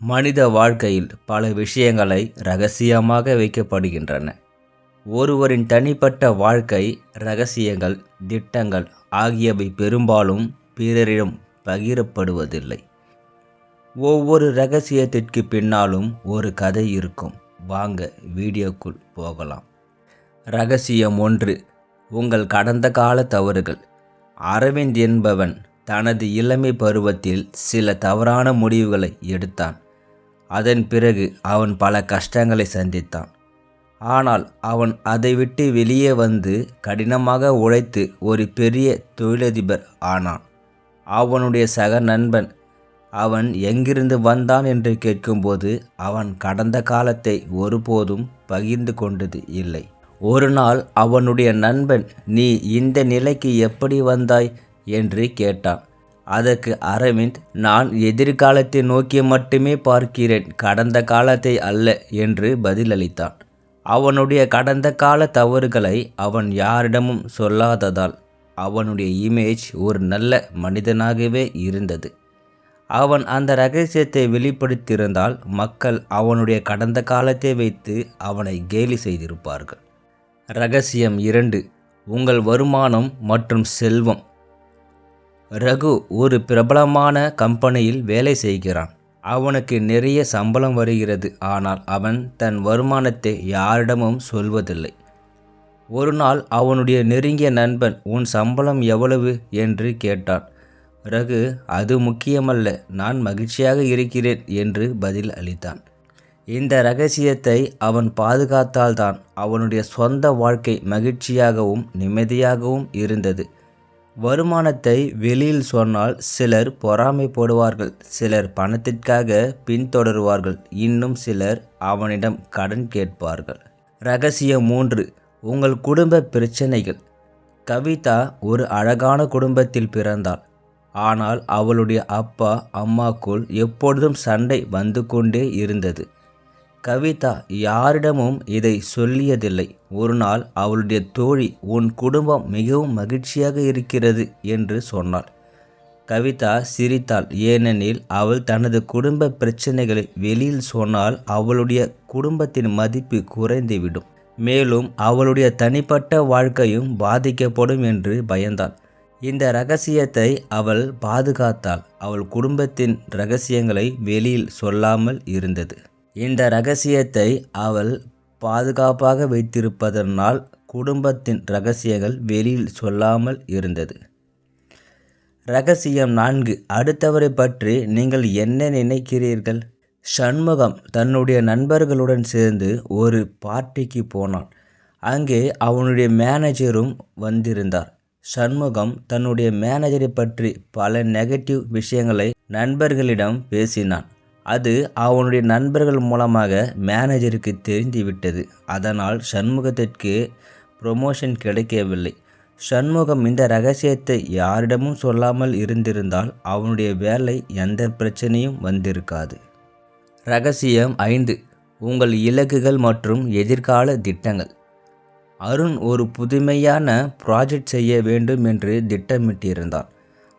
மனித வாழ்க்கையில் பல விஷயங்களை ரகசியமாக வைக்கப்படுகின்றன. ஒருவரின் தனிப்பட்ட வாழ்க்கை ரகசியங்கள், திட்டங்கள் ஆகியவை பெரும்பாலும் பிறரிடம் பகிரப்படுவதில்லை. ஒவ்வொரு ரகசியத்திற்கு பின்னாலும் ஒரு கதை இருக்கும். வாங்க வீடியோக்குள் போகலாம். ரகசியம் 1. உங்கள் கடந்த கால தவறுகள். அரவிந்த் என்பவன் தனது இளமை பருவத்தில் சில தவறான முடிவுகளை எடுத்தான். அதன் பிறகு அவன் பல கஷ்டங்களை சந்தித்தான். ஆனால் அவன் அதை விட்டு வெளியே வந்து கடினமாக உழைத்து ஒரு பெரிய தொழிலதிபர் ஆனான். அவனுடைய சக நண்பன் அவன் எங்கிருந்து வந்தான் என்று கேட்கும்போது அவன் கடந்த காலத்தை ஒருபோதும் பகிர்ந்து கொண்டது இல்லை. ஒரு நாள் அவனுடைய நண்பன், "நீ இந்த நிலைக்கு எப்படி வந்தாய்?" என்று கேட்டான். அதற்கு அரவிந்த், "நான் எதிர்காலத்தை நோக்கி மட்டுமே பார்க்கிறேன், கடந்த காலத்தை அல்ல" என்று பதிலளித்தான். அவனுடைய கடந்த கால தவறுகளை அவன் யாரிடமும் சொல்லாததால் அவனுடைய இமேஜ் ஒரு நல்ல மனிதனாகவே இருந்தது. அவன் அந்த ரகசியத்தை வெளிப்படுத்தியிருந்தால் மக்கள் அவனுடைய கடந்த காலத்தை வைத்து அவனை கேலி செய்திருப்பார்கள். ரகசியம் 2. உங்கள் வருமானம் மற்றும் செல்வம். ரகு ஒரு பிரபலமான கம்பெனியில் வேலை செய்கிறான். அவனுக்கு நிறைய சம்பளம் வருகிறது. ஆனால் அவன் தன் வருமானத்தை யாரிடமும் சொல்வதில்லை. ஒரு நாள் அவனுடைய நெருங்கிய நண்பன், "உன் சம்பளம் எவ்வளவு?" என்று கேட்டான். ரகு, "அது முக்கியமல்ல, நான் மகிழ்ச்சியாக இருக்கிறேன்" என்று பதில் அளித்தான். இந்த ரகசியத்தை அவன் பாதுகாத்தால்தான் அவனுடைய சொந்த வாழ்க்கை மகிழ்ச்சியாகவும் நிம்மதியாகவும் இருந்தது. வருமானத்தை வெளியில் சொன்னால் சிலர் பொறாமைப்படுவார்கள், சிலர் பணத்திற்காக பின்தொடருவார்கள், இன்னும் சிலர் அவனிடம் கடன் கேட்பார்கள். ரகசியம் 3. உங்கள் குடும்ப பிரச்சனைகள். கவிதா ஒரு அழகான குடும்பத்தில் பிறந்தாள். ஆனால் அவளுடைய அப்பா அம்மாக்குள் எப்பொழுதும் சண்டை வந்து கொண்டே இருந்தது. கவிதா யாரிடமும் இதை சொல்லியதில்லை. ஒரு நாள் அவளுடைய தோழி, "உன் குடும்பம் மிகவும் மகிழ்ச்சியாக இருக்கிறது" என்று சொன்னாள். கவிதா சிரித்தாள். ஏனெனில் அவள் தனது குடும்ப பிரச்சனைகளை வெளியில் சொன்னால் அவளுடைய குடும்பத்தின் மதிப்பு குறைந்துவிடும், மேலும் அவளுடைய தனிப்பட்ட வாழ்க்கையும் பாதிக்கப்படும் என்று பயந்தாள். இந்த ரகசியத்தை அவள் பாதுகாத்தாள். அவள் குடும்பத்தின் ரகசியங்களை வெளியில் சொல்லாமல் இருந்தது. இந்த ரகசியத்தை அவள் பாதுகாப்பாக வைத்திருப்பதனால் குடும்பத்தின் ரகசியங்கள் வெளியில் சொல்லாமல் இருந்தது. ரகசியம் 4. அடுத்தவரை பற்றி நீங்கள் என்ன நினைக்கிறீர்கள்? சண்முகம் தன்னுடைய நண்பர்களுடன் சேர்ந்து ஒரு பார்ட்டிக்கு போனான். அங்கே அவனுடைய மேனேஜரும் வந்திருந்தார். சண்முகம் தன்னுடைய மேனேஜரை பற்றி பல நெகட்டிவ் விஷயங்களை நண்பர்களிடம் பேசினான். அது அவனுடைய நண்பர்கள் மூலமாக மேனேஜருக்கு தெரிந்துவிட்டது. அதனால் சண்முகத்திற்கு ப்ரொமோஷன் கிடைக்கவில்லை. சண்முகம் இந்த ரகசியத்தை யாரிடமும் சொல்லாமல் இருந்திருந்தால் அவனுடைய வேலை எந்த பிரச்சனையும் வந்திருக்காது. ரகசியம் 5. உங்கள் இலக்குகள் மற்றும் எதிர்கால திட்டங்கள். அருண் ஒரு புதுமையான ப்ராஜெக்ட் செய்ய வேண்டும் என்று திட்டமிட்டிருந்தான்.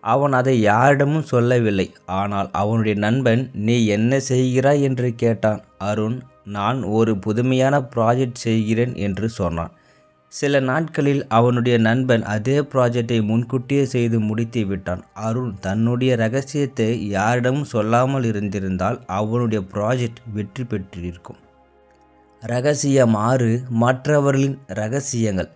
அவன் அதை யாரிடமும் சொல்லவில்லை. ஆனால் அவனுடைய நண்பன், "நீ என்ன செய்கிறாய்?" என்று கேட்டான். அருண், "நான் ஒரு புதுமையான ப்ராஜெக்ட் செய்கிறேன்" என்று சொன்னான். சில நாட்களில் அவனுடைய நண்பன் அதே ப்ராஜெக்டை முன்கூட்டியே செய்து முடித்து விட்டான். அருண் தன்னுடைய ரகசியத்தை யாரிடமும் சொல்லாமல் இருந்திருந்தால் அவனுடைய ப்ராஜெக்ட் வெற்றி பெற்றிருக்கும். ரகசியம் 6. மற்றவர்களின் ரகசியங்கள்.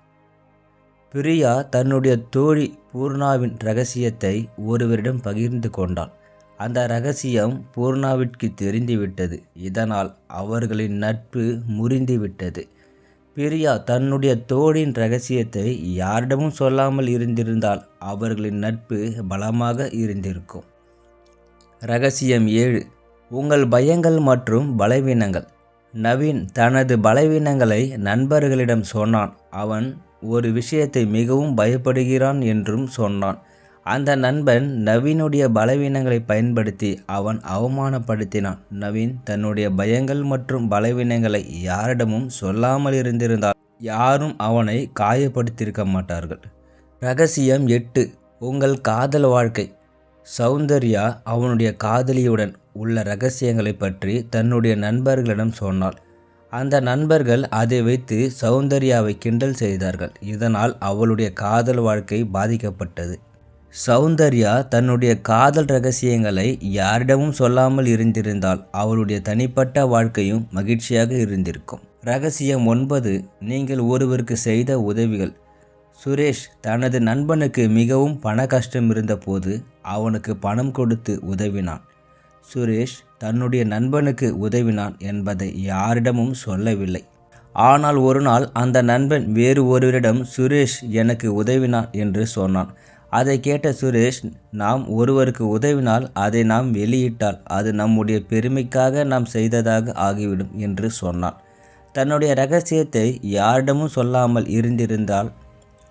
பிரியா தன்னுடைய தோழி பூர்ணாவின் ரகசியத்தை ஒருவரிடம் பகிர்ந்து கொண்டாள். அந்த ரகசியம் பூர்ணாவிற்கு தெரிந்துவிட்டது. இதனால் அவர்களின் நட்பு முறிந்துவிட்டது. பிரியா தன்னுடைய தோழியின் ரகசியத்தை யாரிடமும் சொல்லாமல் இருந்திருந்தால் அவர்களின் நட்பு பலமாக இருந்திருக்கும். ரகசியம் 7. உங்கள் பயங்கள் மற்றும் பலவீனங்கள். நவீன் தனது பலவீனங்களை நண்பர்களிடம் சொன்னான். அவன் ஒரு விஷயத்தை மிகவும் பயப்படுகிறான் என்றும் சொன்னான். அந்த நண்பன் நவீனுடைய பலவீனங்களை பயன்படுத்தி அவன் அவமானப்படுத்தினான். நவீன் தன்னுடைய பயங்கள் மற்றும் பலவீனங்களை யாரிடமும் சொல்லாமல் இருந்திருந்தால் யாரும் அவனை காயப்படுத்தியிருக்க மாட்டார்கள். ரகசியம் 8. உங்கள் காதல் வாழ்க்கை. சௌந்தர்யா அவனுடைய காதலியுடன் உள்ள இரகசியங்களை பற்றி தன்னுடைய நண்பர்களிடம் சொன்னாள். அந்த நண்பர்கள் அதை வைத்து சௌந்தர்யாவை கிண்டல் செய்தார்கள். இதனால் அவளுடைய காதல் வாழ்க்கை பாதிக்கப்பட்டது. சௌந்தர்யா தன்னுடைய காதல் இரகசியங்களை யாரிடமும் சொல்லாமல் இருந்திருந்தால் அவளுடைய தனிப்பட்ட வாழ்க்கையும் மகிழ்ச்சியாக இருந்திருக்கும். ரகசியம் 9. நீங்கள் ஒருவருக்கு செய்த உதவிகள். சுரேஷ் தனது நண்பனுக்கு மிகவும் பண கஷ்டம் இருந்தபோது அவனுக்கு பணம் கொடுத்து உதவினான். சுரேஷ் தன்னுடைய நண்பனுக்கு உதவினான் என்பதை யாரிடமும் சொல்லவில்லை. ஆனால் ஒரு நாள் அந்த நண்பன் வேறு ஒருவரிடம் சுரேஷ் எனக்கு உதவினான் என்று சொன்னான். அதை கேட்ட சுரேஷ், நாம் ஒருவருக்கு உதவினால் அதை நாம் வெளியிட்டால் அது நம்முடைய பெருமைக்காக நாம் செய்ததாக ஆகிவிடும் என்று சொன்னான். தன்னுடைய இரகசியத்தை யாரிடமும் சொல்லாமல் இருந்திருந்தால்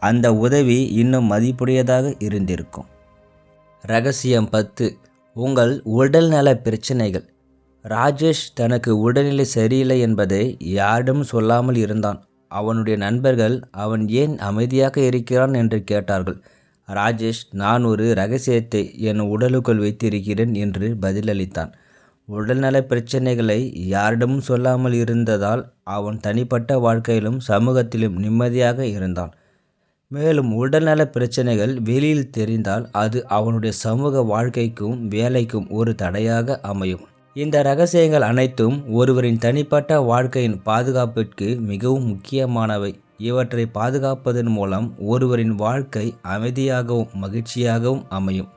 அந்த உதவி இன்னும் மதிப்புடையதாக இருந்திருக்கும். ரகசியம் 10. உங்கள் உடல்நல பிரச்சனைகள். ராஜேஷ் தனக்கு உடல்நிலை சரியில்லை என்பதை யாரிடமும் சொல்லாமல் இருந்தான். அவனுடைய நண்பர்கள் அவன் ஏன் அமைதியாக இருக்கிறான் என்று கேட்டார்கள். ராஜேஷ், நான் ஒரு இரகசியத்தை என் உடலுக்குள் வைத்திருக்கிறேன் என்று பதிலளித்தான். உடல்நல பிரச்சனைகளை யாரிடமும் சொல்லாமல் இருந்ததால் அவன் தனிப்பட்ட வாழ்க்கையிலும் சமூகத்திலும் நிம்மதியாக இருந்தான். மேலும் உடல்நல பிரச்சனைகள் வெளியில் தெரிந்தால் அது அவனுடைய சமூக வாழ்க்கைக்கும் வேலைக்கும் ஒரு தடையாக அமையும். இந்த இரகசியங்கள் அனைத்தும் ஒருவரின் தனிப்பட்ட வாழ்க்கையின் பாதுகாப்பிற்கு மிகவும் முக்கியமானவை. இவற்றை பாதுகாப்பதன் மூலம் ஒருவரின் வாழ்க்கை அமைதியாகவும் மகிழ்ச்சியாகவும் அமையும்.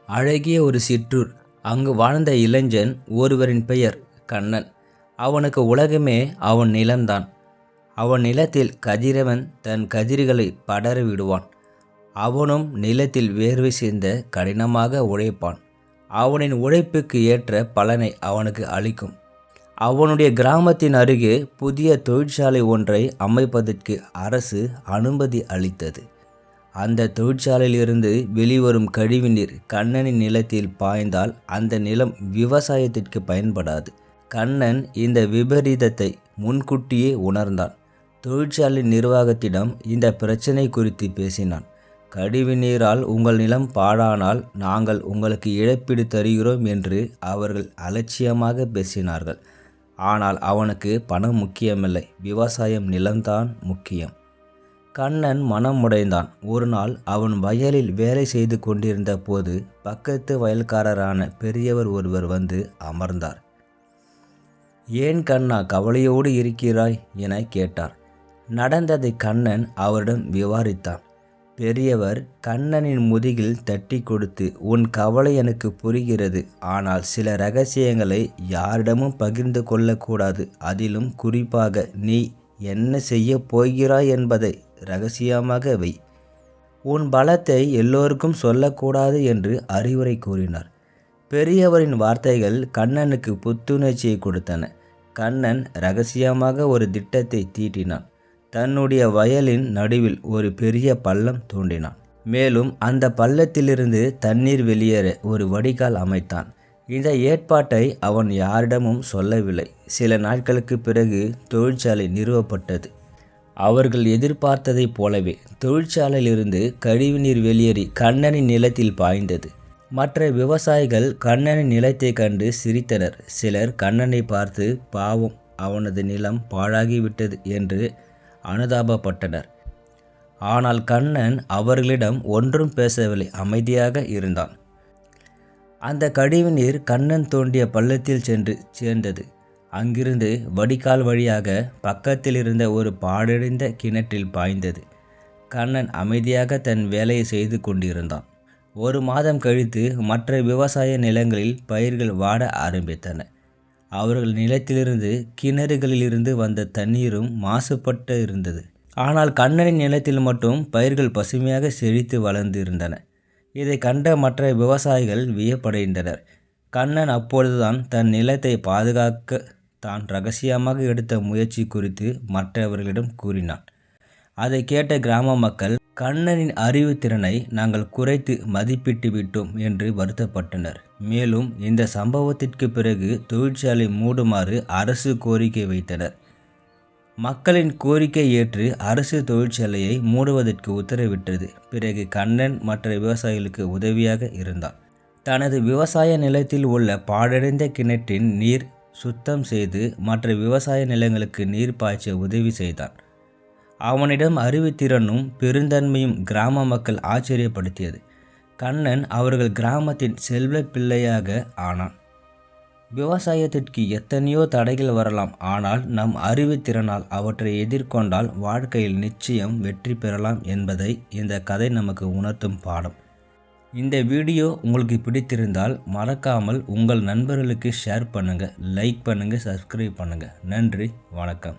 அழகிய ஒரு சிற்றூர். அங்கு வாழ்ந்த இளைஞன் ஒருவரின் பெயர் கண்ணன். அவனுக்கு உலகமே அவன் நிலம்தான். அவன் நிலத்தில் கதிரவன் தன் கதிர்களை படர விடுவான். அவனும் நிலத்தில் வேர்வை சேர்ந்த கடினமாக உழைப்பான். அவனின் உழைப்புக்கு ஏற்ற பலனை அவனுக்கு அளிக்கும். அவனுடைய கிராமத்தின் அருகே புதிய தொழிற்சாலை ஒன்றை அமைப்பதற்கு அரசு அனுமதி அளித்தது. அந்த தொழிற்சாலையிலிருந்து வெளிவரும் கழிவுநீர் கண்ணனின் நிலத்தில் பாய்ந்தால் அந்த நிலம் விவசாயத்திற்கு பயன்படாது. கண்ணன் இந்த விபரீதத்தை முன்கூட்டியே உணர்ந்தான். தொழிற்சாலை நிர்வாகத்திடம் இந்த பிரச்சனை குறித்து பேசினான். கழிவுநீரால் உங்கள் நிலம் பாழானால் நாங்கள் உங்களுக்கு இழப்பீடு தருகிறோம் என்று அவர்கள் அலட்சியமாக பேசினார்கள். ஆனால் அவனுக்கு பணம் முக்கியமில்லை, விவசாயம் நிலம்தான் முக்கியம். கண்ணன் மனம் உடைந்தான். ஒரு நாள் அவன் வயலில் வேலை செய்து கொண்டிருந்த போது பக்கத்து வயல்காரரான பெரியவர் ஒருவர் வந்து அமர்ந்தார். ஏன் கண்ணா கவலையோடு இருக்கிறாய் என கேட்டார். நடந்ததை கண்ணன் அவரிடம் விவரித்தான். பெரியவர் கண்ணனின் முதுகில் தட்டி கொடுத்து, உன் கவலை எனக்கு புரிகிறது. ஆனால் சில இரகசியங்களை யாரிடமும் பகிர்ந்து கொள்ளக்கூடாது. அதிலும் குறிப்பாக நீ என்ன செய்ய போகிறாய் என்பதை இரகசியமாக வை. உன் பலத்தை எல்லோருக்கும் சொல்லக்கூடாது என்று அறிவுரை கூறினார். பெரியவரின் வார்த்தைகள் கண்ணனுக்கு புத்துணர்ச்சியை கொடுத்தன. கண்ணன் இரகசியமாக ஒரு திட்டத்தை தீட்டினான். தன்னுடைய வயலின் நடுவில் ஒரு பெரிய பள்ளம் தோண்டினான். மேலும் அந்த பள்ளத்திலிருந்து தண்ணீர் வெளியேற ஒரு வடிகால் அமைத்தான். இந்த ஏற்பாட்டை அவன் யாரிடமும் சொல்லவில்லை. சில நாட்களுக்கு பிறகு தொழிற்சாலை நிறுவப்பட்டது. அவர்கள் எதிர்பார்த்ததைப் போலவே தொழிற்சாலையிலிருந்து கழிவுநீர் வெளியேறி கண்ணனின் நிலத்தில் பாய்ந்தது. மற்ற விவசாயிகள் கண்ணனின் நிலத்தை கண்டு சிரித்தனர். சிலர் கண்ணனை பார்த்து பாவம், அவனது நிலம் பாழாகிவிட்டது என்று அனுதாபப்பட்டனர். ஆனால் கண்ணன் அவர்களிடம் ஒன்றும் பேசவில்லை, அமைதியாக இருந்தான். அந்த கழிவுநீர் கண்ணன் தோண்டிய பள்ளத்தில் சென்று சேர்ந்தது. அங்கிருந்து வடிகால் வழியாக பக்கத்தில் இருந்த ஒரு பாழடைந்த கிணற்றில் பாய்ந்தது. கண்ணன் அமைதியாக தன் வேலையை செய்து கொண்டிருந்தான். ஒரு மாதம் கழித்து மற்ற விவசாய நிலங்களில் பயிர்கள் வாட ஆரம்பித்தன. அவர்கள் நிலத்திலிருந்து கிணறுகளிலிருந்து வந்த தண்ணீரும் மாசுபட்டு இருந்தது. ஆனால் கண்ணனின் நிலத்தில் மட்டும் பயிர்கள் பசுமையாக செழித்து வளர்ந்து இருந்தன. இதை கண்ட மற்ற விவசாயிகள் வியப்படைந்தனர். கண்ணன் அப்பொழுதுதான் தன் நிலத்தை பாதுகாக்க தான் இரகசியமாக எடுத்த முயற்சி குறித்து மற்றவர்களிடம் கூறினான். அதை கேட்ட கிராம மக்கள் கண்ணனின் அறிவுத்திறனை நாங்கள் குறைத்து மதிப்பிட்டு விட்டோம் என்று வருத்தப்பட்டனர். மேலும் இந்த சம்பவத்திற்கு பிறகு தொழிற்சாலை மூடுமாறு அரசு கோரிக்கை வைத்தனர். மக்களின் கோரிக்கை ஏற்று அரசு தொழிற்சாலையை மூடுவதற்கு உத்தரவிட்டது. பிறகு கண்ணன் மற்ற விவசாயிகளுக்கு உதவியாக இருந்தான். தனது விவசாய நிலத்தில் உள்ள பாழடைந்த கிணற்றின் நீர் சுத்தம் செய்து மற்ற விவசாய நிலங்களுக்கு நீர் பாய்ச்ச உதவி செய்தான். அவனிடம் அறிவுத்திறனும் பெருந்தன்மையும் கிராம மக்கள் ஆச்சரியப்படுத்தியது. கண்ணன் அவர்கள் கிராமத்தின் செல்வ பிள்ளையாக ஆனான். விவசாயத்திற்கு எத்தனையோ தடைகள் வரலாம், ஆனால் நம் அறிவுத்திறனால் அவற்றை எதிர்கொண்டால் வாழ்க்கையில் நிச்சயம் வெற்றி பெறலாம் என்பதை இந்த கதை நமக்கு உணர்த்தும் பாடம். இந்த வீடியோ உங்களுக்கு பிடித்திருந்தால் மறக்காமல் உங்கள் நண்பர்களுக்கு ஷேர் பண்ணுங்கள், லைக் பண்ணுங்கள், சப்ஸ்கிரைப் பண்ணுங்கள். நன்றி, வணக்கம்.